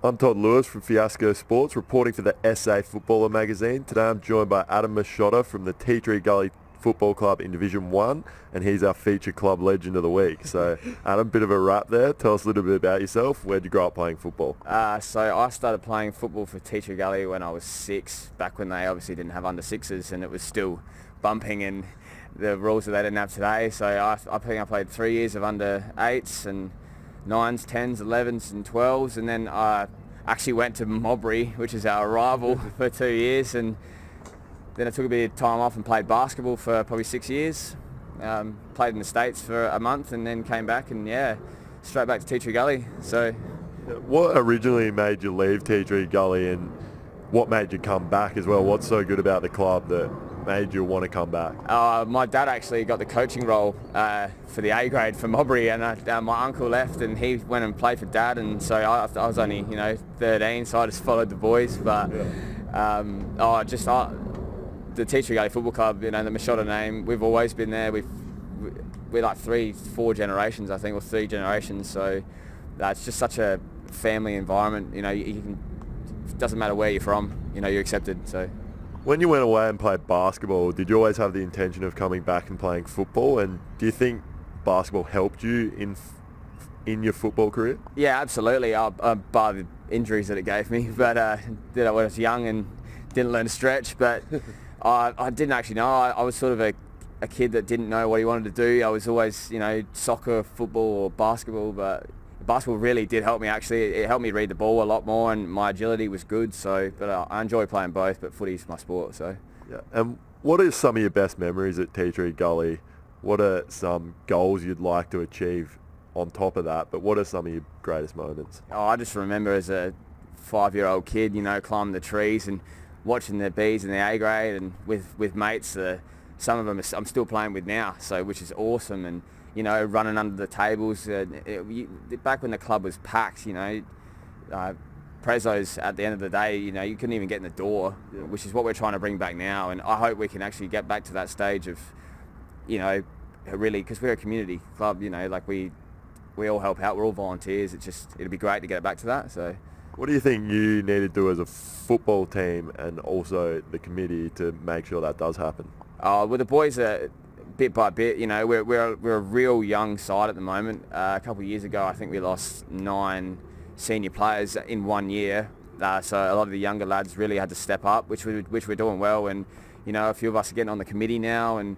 I'm Todd Lewis from Fiasco Sports, reporting for the SA Footballer magazine. Today I'm joined by Adam Maschotta from the Gully Football Club in Division 1, and he's our feature club legend of the week. So, Adam, bit of a wrap there. Tell us a little bit about yourself. Where'd you grow up playing football? So I started playing football for Gully when I was 6, back when they obviously didn't have under 6s and it was still bumping and the rules that they didn't have today. So I think I played 3 years of under 8s and 9s, 10s, 11s and 12s, and then I actually went to Mobbery, which is our rival, for 2 years, and then I took a bit of time off and played basketball for probably 6 years. Played in the States for a month and then came back and straight back to Gully. So, what originally made you leave Gully, and what made you come back as well? What's so good about the club that made you want to come back? My dad actually got the coaching role for the A grade for Mobbery, and my uncle left and he went and played for Dad, and so I was only 13, so I just followed the boys. But the Gully Football Club, the Maschotta name, we've always been there. We're like 4 generations, I think, or 3 generations. So it's just such a family environment. It doesn't matter where you're from. You're accepted. So. When you went away and played basketball, did you always have the intention of coming back and playing football? And do you think basketball helped you in your football career? Yeah, absolutely. Bar the injuries that it gave me, but when I was young and didn't learn to stretch. But I didn't actually know. I was sort of a kid that didn't know what he wanted to do. I was always, soccer, football, or basketball, but basketball really did help me. Actually, it helped me read the ball a lot more, and my agility was good. So, but I enjoy playing both. But footy's my sport. So, yeah. And what are some of your best memories at Gully? What are some goals you'd like to achieve on top of that? But what are some of your greatest moments? I just remember as a 5-year-old kid, climbing the trees and watching the Bs in the A grade, and with mates. Some of them I'm still playing with now, so which is awesome. And running under the tables. Back when the club was packed, prezos at the end of the day, you couldn't even get in the door, which is what we're trying to bring back now. And I hope we can actually get back to that stage of, really, because we're a community club, we all help out. We're all volunteers. It'd be great to get it back to that. So. What do you think you need to do as a football team and also the committee to make sure that does happen? Well, the boys are bit by bit. We're a real young side at the moment. A couple of years ago, I think we lost 9 senior players in 1 year. So a lot of the younger lads really had to step up, which we're doing well. And a few of us are getting on the committee now, and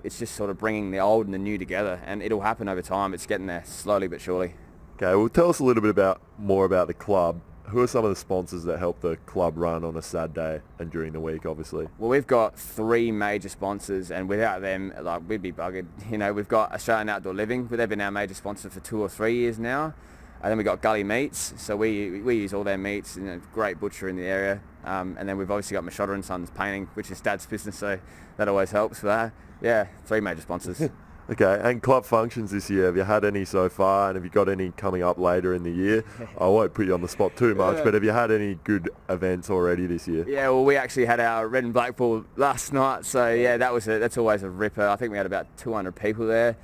it's just sort of bringing the old and the new together. And it'll happen over time. It's getting there slowly but surely. Okay, well, tell us a little bit more about the club. Who are some of the sponsors that help the club run on a sad day and during the week, obviously? Well, we've got 3 major sponsors, and without them, we'd be buggered. We've got Australian Outdoor Living, but they've been our major sponsor for 2 or 3 years now. And then we've got Gully Meats, so we use all their meats, great butcher in the area. And then we've obviously got Maschotta and Sons Painting, which is Dad's business, so that always helps. But 3 major sponsors. Okay, and club functions this year, have you had any so far, and have you got any coming up later in the year? I won't put you on the spot too much, but have you had any good events already this year? Yeah, well, we actually had our red and black ball last night, so that's always a ripper. I think we had about 200 people there.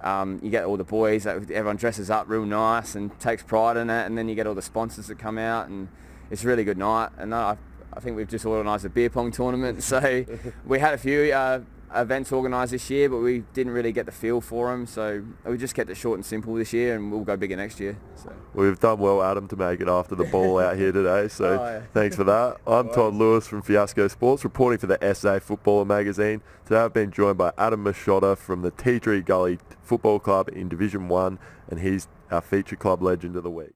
You get all the boys, everyone dresses up real nice and takes pride in it, and then you get all the sponsors that come out, and it's a really good night. And I think we've just organised a beer pong tournament, so we had a few events organised this year, but we didn't really get the feel for them, so we just kept it short and simple this year, and we'll go bigger next year. So. We've done well, Adam, to make it after the ball out here today, so thanks for that. I'm Todd Lewis from Fiasco Sports, reporting for the SA Footballer magazine. Today I've been joined by Adam Maschotta from the Gully Football Club in Division 1, and he's our feature club legend of the week.